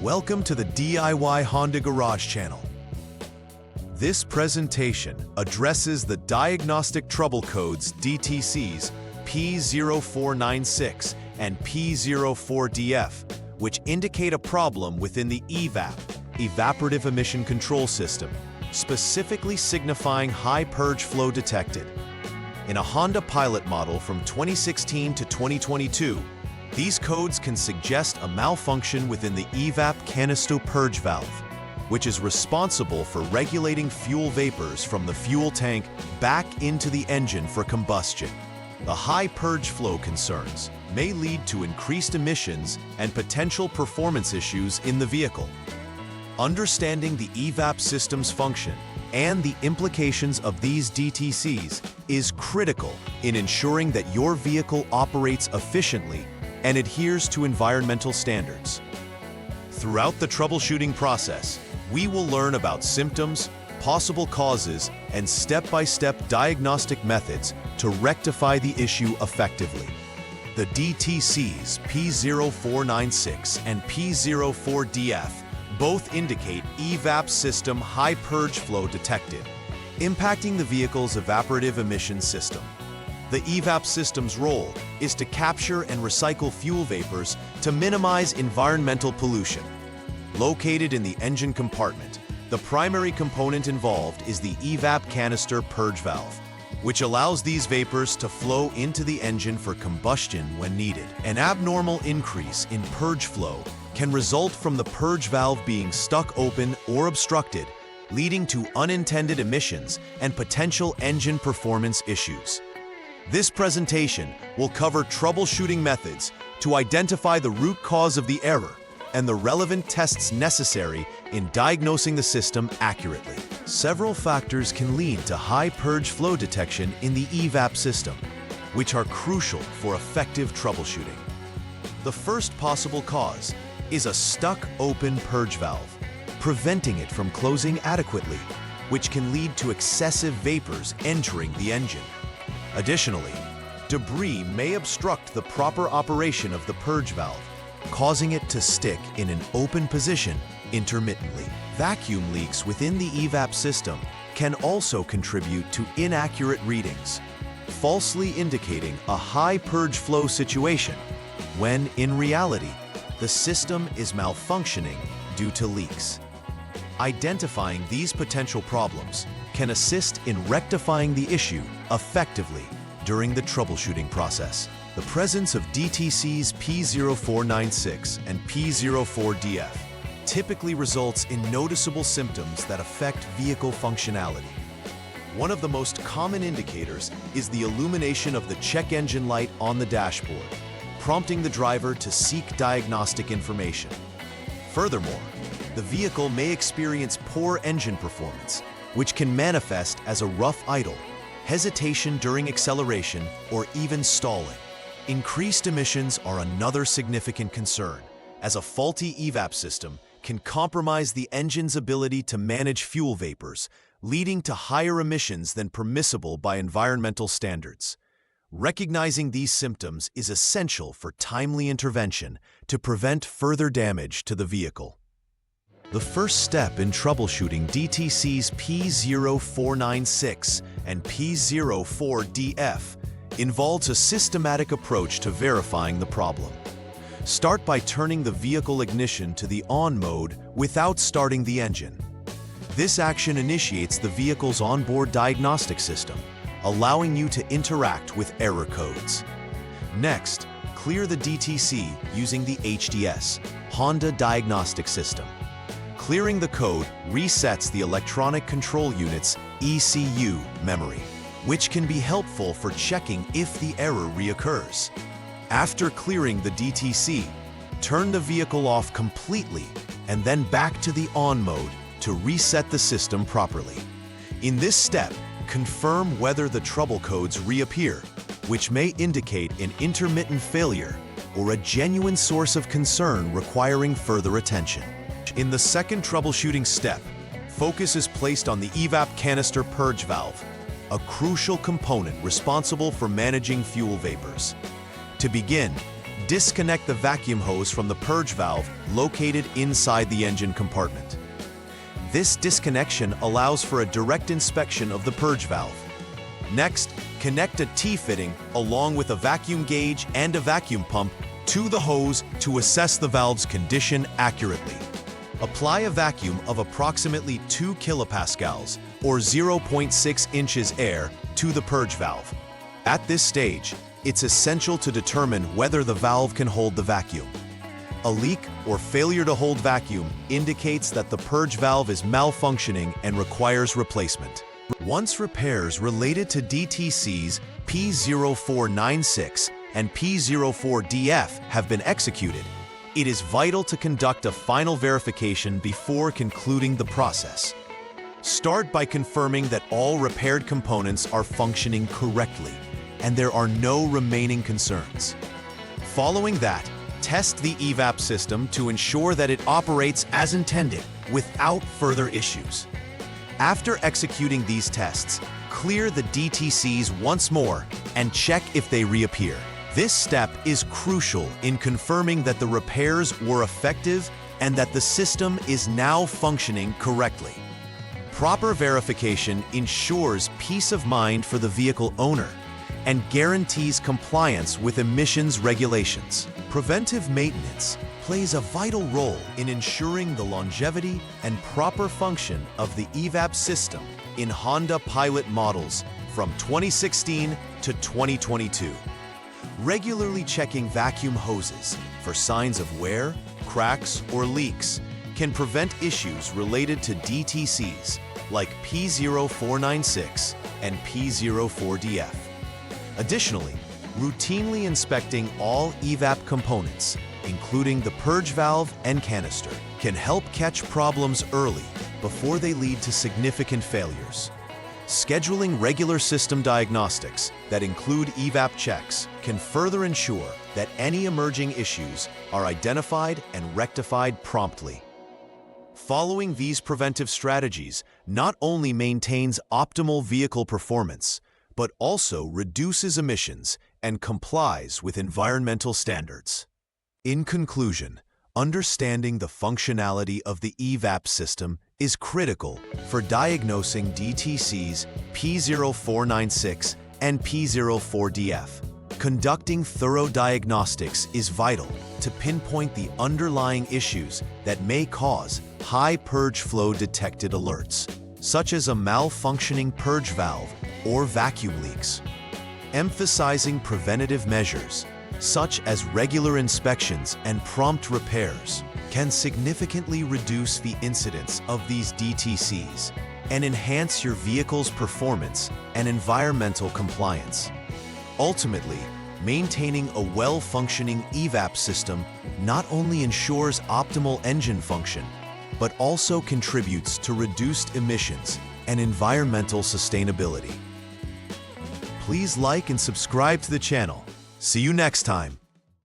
Welcome to the DIY Honda Garage channel. This presentation addresses the diagnostic trouble codes DTCs P0496 and P04DF, which indicate a problem within the EVAP, evaporative emission control system, specifically signifying high purge flow detected. In a Honda pilot model from 2016 to 2022, these codes can suggest a malfunction within the EVAP canister purge valve, which is responsible for regulating fuel vapors from the fuel tank back into the engine for combustion. The high purge flow concerns may lead to increased emissions and potential performance issues in the vehicle. Understanding the EVAP system's function and the implications of these DTCs is critical in ensuring that your vehicle operates efficiently and adheres to environmental standards. Throughout the troubleshooting process, we will learn about symptoms, possible causes, and step-by-step diagnostic methods to rectify the issue effectively. The DTCs P0496 and P04DF both indicate EVAP system high purge flow detected, impacting the vehicle's evaporative emission system. The EVAP system's role is to capture and recycle fuel vapors to minimize environmental pollution. Located in the engine compartment, the primary component involved is the EVAP canister purge valve, which allows these vapors to flow into the engine for combustion when needed. An abnormal increase in purge flow can result from the purge valve being stuck open or obstructed, leading to unintended emissions and potential engine performance issues. This presentation will cover troubleshooting methods to identify the root cause of the error and the relevant tests necessary in diagnosing the system accurately. Several factors can lead to high purge flow detection in the EVAP system, which are crucial for effective troubleshooting. The first possible cause is a stuck open purge valve, preventing it from closing adequately, which can lead to excessive vapors entering the engine. Additionally, debris may obstruct the proper operation of the purge valve, causing it to stick in an open position intermittently. Vacuum leaks within the EVAP system can also contribute to inaccurate readings, falsely indicating a high purge flow situation, when in reality, the system is malfunctioning due to leaks. Identifying these potential problems can assist in rectifying the issue effectively during the troubleshooting process. The presence of DTCs P0496 and P04DF typically results in noticeable symptoms that affect vehicle functionality. One of the most common indicators is the illumination of the check engine light on the dashboard, prompting the driver to seek diagnostic information. Furthermore, the vehicle may experience poor engine performance, which can manifest as a rough idle, hesitation during acceleration, or even stalling. Increased emissions are another significant concern, as a faulty EVAP system can compromise the engine's ability to manage fuel vapors, leading to higher emissions than permissible by environmental standards. Recognizing these symptoms is essential for timely intervention to prevent further damage to the vehicle. The first step in troubleshooting DTCs P0496 and P04DF involves a systematic approach to verifying the problem. Start by turning the vehicle ignition to the on mode without starting the engine. This action initiates the vehicle's onboard diagnostic system, allowing you to interact with error codes. Next, clear the DTC using the HDS, Honda Diagnostic System. Clearing the code resets the electronic control unit's ECU memory, which can be helpful for checking if the error reoccurs. After clearing the DTC, turn the vehicle off completely and then back to the on mode to reset the system properly. In this step, confirm whether the trouble codes reappear, which may indicate an intermittent failure or a genuine source of concern requiring further attention. In the second troubleshooting step, focus is placed on the EVAP canister purge valve, a crucial component responsible for managing fuel vapors. To begin, disconnect the vacuum hose from the purge valve located inside the engine compartment. This disconnection allows for a direct inspection of the purge valve. Next, connect a T-fitting along with a vacuum gauge and a vacuum pump to the hose to assess the valve's condition accurately. Apply a vacuum of approximately 2 kilopascals or 0.6 inches air to the purge valve. At this stage, it's essential to determine whether the valve can hold the vacuum. A leak or failure to hold vacuum indicates that the purge valve is malfunctioning and requires replacement. Once repairs related to DTCs P0496 and P04DF have been executed, it is vital to conduct a final verification before concluding the process. Start by confirming that all repaired components are functioning correctly and there are no remaining concerns. Following that, test the EVAP system to ensure that it operates as intended without further issues. After executing these tests, clear the DTCs once more and check if they reappear. This step is crucial in confirming that the repairs were effective and that the system is now functioning correctly. Proper verification ensures peace of mind for the vehicle owner and guarantees compliance with emissions regulations. Preventive maintenance plays a vital role in ensuring the longevity and proper function of the EVAP system in Honda Pilot models from 2016 to 2022. Regularly checking vacuum hoses for signs of wear, cracks, or leaks can prevent issues related to DTCs like P0496 and P04DF. Additionally, routinely inspecting all EVAP components, including the purge valve and canister, can help catch problems early before they lead to significant failures. Scheduling regular system diagnostics that include EVAP checks can further ensure that any emerging issues are identified and rectified promptly. Following these preventive strategies not only maintains optimal vehicle performance, but also reduces emissions and complies with environmental standards. In conclusion, understanding the functionality of the EVAP system is critical for diagnosing DTCs P0496 and P04DF. Conducting thorough diagnostics is vital to pinpoint the underlying issues that may cause high purge flow detected alerts, such as a malfunctioning purge valve or vacuum leaks. Emphasizing preventative measures, such as regular inspections and prompt repairs, can significantly reduce the incidence of these DTCs and enhance your vehicle's performance and environmental compliance. Ultimately, maintaining a well-functioning EVAP system not only ensures optimal engine function, but also contributes to reduced emissions and environmental sustainability. Please like and subscribe to the channel. See you next time.